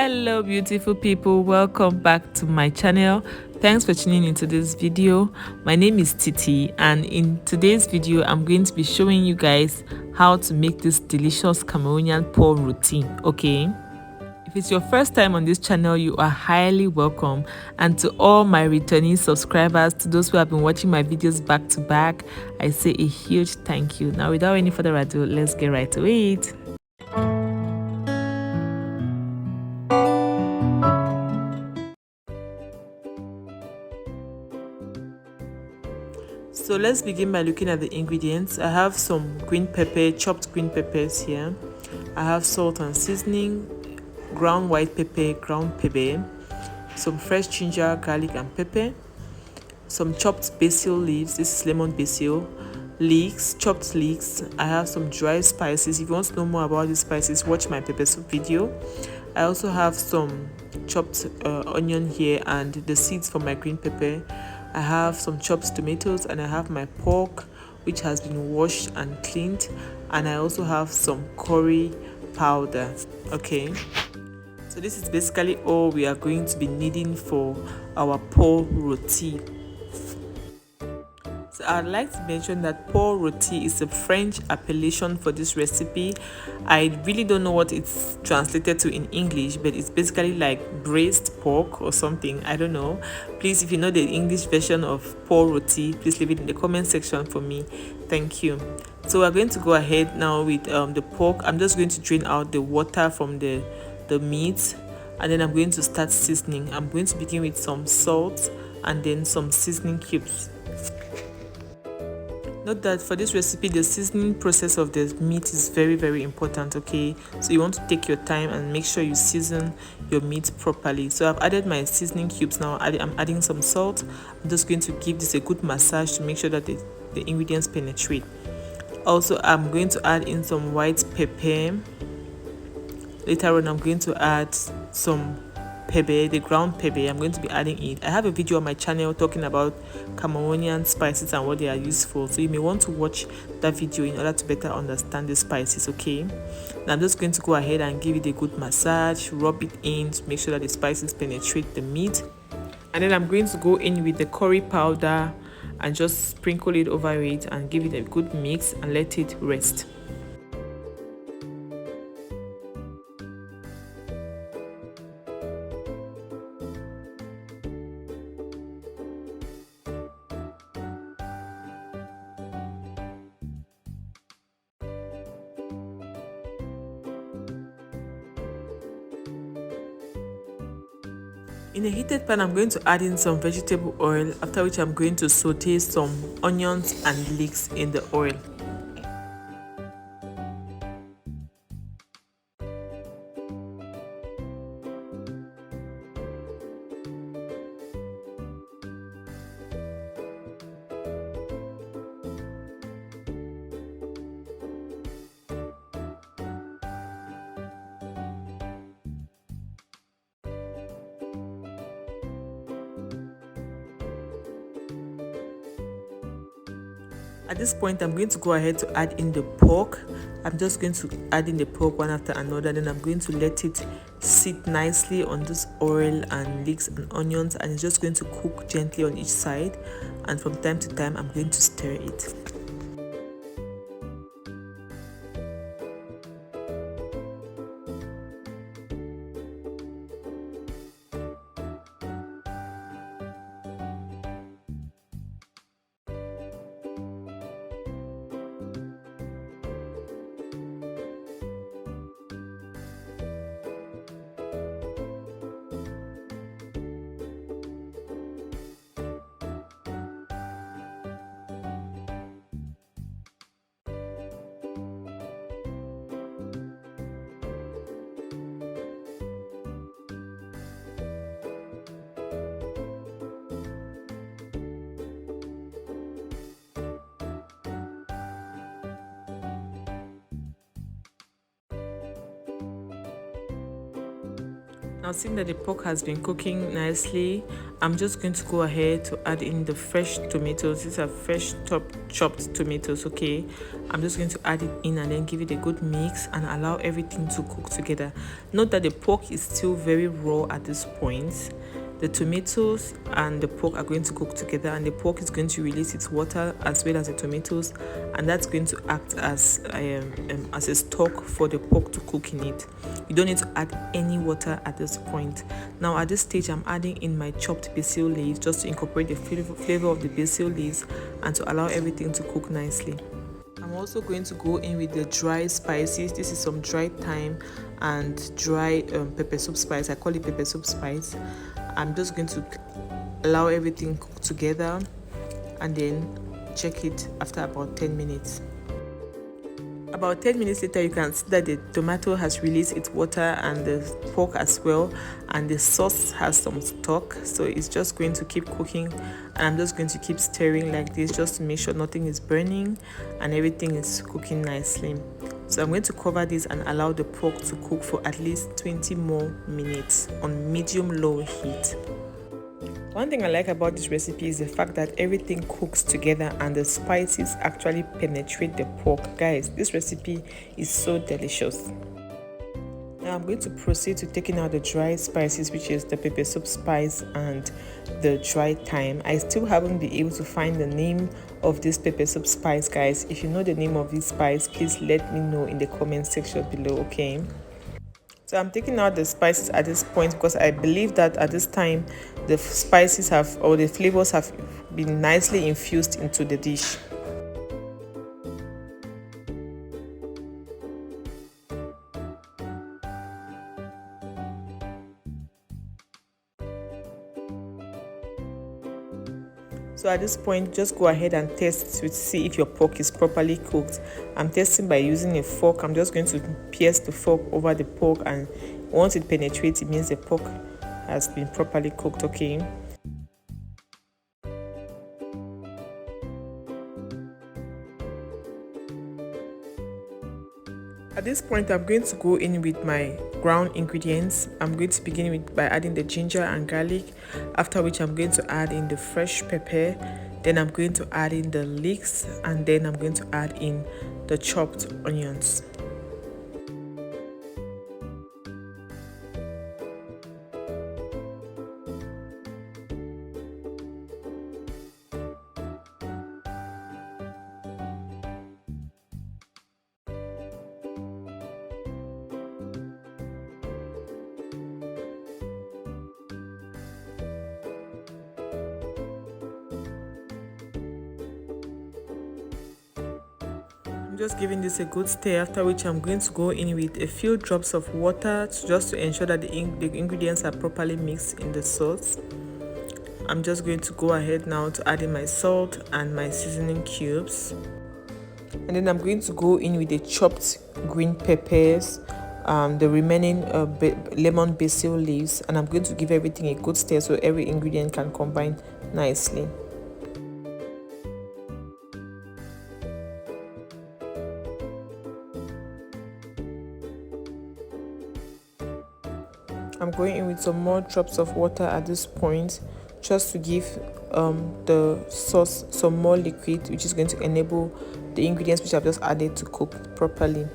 Hello beautiful people, welcome back to my channel. Thanks for tuning into this video. My name is Titi, and in today's video I'm going to be showing you guys how to make this delicious Cameroonian pork roti. Okay, if it's your first time on this channel, you are highly welcome, and to all my returning subscribers, to those who have been watching my videos back to back, I say a huge thank you. Now without any further ado, let's get right to it. So let's begin by looking at the ingredients. I have some green pepper, chopped green peppers here. I have salt and seasoning, ground white pepper, ground pebe, some fresh ginger, garlic and pepper, some chopped basil leaves, this is lemon basil, leeks, chopped leeks. I have some dry spices. If you want to know more about these spices, watch my pepper soup video. I also have some chopped onion here and the seeds for my green pepper. I have some chopped tomatoes, and I have my pork which has been washed and cleaned, and I also have some curry powder. Okay, so this is basically all we are going to be needing for our pork roti. So I'd like to mention that pork roti is a French appellation for this recipe. I really don't know what it's translated to in English, but it's basically like braised pork or something. I don't know. Please, if you know the English version of pork roti, please leave it in the comment section for me. Thank you. So we're going to go ahead now with the pork. I'm just going to drain out the water from the meat, and then I'm going to start seasoning. I'm going to begin with some salt and then some seasoning cubes. Note that for this recipe, the seasoning process of the meat is very important. Okay, so you want to take your time and make sure you season your meat properly. So I've added my seasoning cubes. Now I'm adding some salt. I'm just going to give this a good massage to make sure that the ingredients penetrate. Also, I'm going to add in some white pepper. Later on, I'm going to add some pebe, the ground pebe. I'm going to be adding it. I have a video on my channel talking about Cameroonian spices and what they are used for, so you may want to watch that video in order to better understand the spices. Okay, now I'm just going to go ahead and give it a good massage, rub it in to make sure that the spices penetrate the meat, and then I'm going to go in with the curry powder and just sprinkle it over it and give it a good mix and let it rest. In a heated pan, I'm going to add in some vegetable oil, after which I'm going to saute some onions and leeks in the oil. At this point, I'm going to go ahead to add in the pork. I'm just going to add in the pork one after another. Then I'm going to let it sit nicely on this oil and leeks and onions, and it's just going to cook gently on each side. And from time to time, I'm going to stir it. Now, seeing that the pork has been cooking nicely, I'm just going to go ahead to add in the fresh tomatoes. These are fresh chopped tomatoes. Okay, I'm just going to add it in and then give it a good mix and allow everything to cook together. Note that the pork is still very raw at this point. The tomatoes and the pork are going to cook together, and the pork is going to release its water as well as the tomatoes, and that's going to act as a stock for the pork to cook in it. You don't need to add any water at this point. Now at this stage, I'm adding in my chopped basil leaves just to incorporate the flavor of the basil leaves and to allow everything to cook nicely. I'm also going to go in with the dry spices. This is some dry thyme and dry pepper soup spice. I call it pepper soup spice. I'm just going to allow everything cook together and then check it after about 10 minutes. About 10 minutes later, you can see that the tomato has released its water and the pork as well, and the sauce has some stock, so it's just going to keep cooking, and I'm just going to keep stirring like this just to make sure nothing is burning and everything is cooking nicely. So I'm going to cover this and allow the pork to cook for at least 20 more minutes on medium-low heat. One thing I like about this recipe is the fact that everything cooks together and the spices actually penetrate the pork. Guys, this recipe is so delicious. Now I'm going to proceed to taking out the dry spices, which is the pepper soup spice and the dry thyme. I still haven't been able to find the name of this pepper soup spice, guys. If you know the name of this spice, please let me know in the comment section below, okay? So I'm taking out the spices at this point because I believe that at this time the spices or the flavors have been nicely infused into the dish. So at this point, just go ahead and test to see if your pork is properly cooked. I'm testing by using a fork. I'm just going to pierce the fork over the pork, and once it penetrates, it means the pork has been properly cooked, okay? At this point, I'm going to go in with my ground ingredients. I'm going to begin by adding the ginger and garlic, after which I'm going to add in the fresh pepper, then I'm going to add in the leeks, and then I'm going to add in the chopped onions. Just giving this a good stir, after which I'm going to go in with a few drops of water just to ensure that the ingredients are properly mixed in the sauce. I'm just going to go ahead now to add in my salt and my seasoning cubes, and then I'm going to go in with the chopped green peppers, the remaining lemon basil leaves, and I'm going to give everything a good stir so every ingredient can combine nicely. I'm going in with some more drops of water at this point just to give the sauce some more liquid, which is going to enable the ingredients which I've just added to cook properly.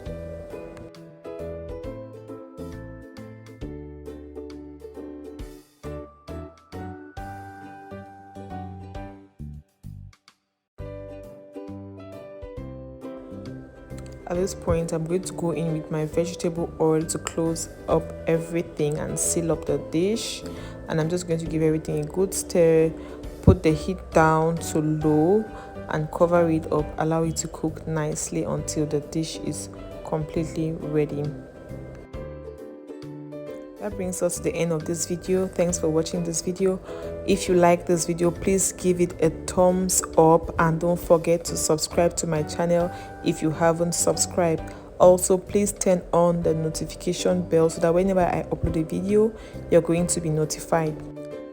At this point, I'm going to go in with my vegetable oil to close up everything and seal up the dish. And I'm just going to give everything a good stir, put the heat down to low and cover it up, allow it to cook nicely until the dish is completely ready. That brings us to the end of this video. Thanks for watching this video. If you like this video, please give it a thumbs up and don't forget to subscribe to my channel if you haven't subscribed. Also, please turn on the notification bell so that whenever I upload a video, you're going to be notified.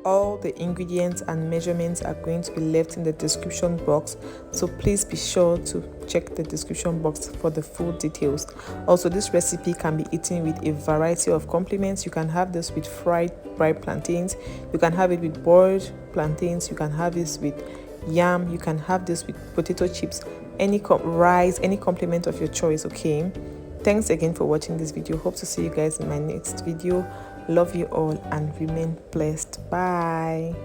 All the ingredients and measurements are going to be left in the description box, so please be sure to check the description box for the full details. Also, this recipe can be eaten with a variety of complements. You can have this with fried plantains, you can have it with boiled plantains, you can have this with yam, you can have this with potato chips, any rice, any complement of your choice. Okay, thanks again for watching this video. Hope to see you guys in my next video. Love you all and remain blessed. Bye.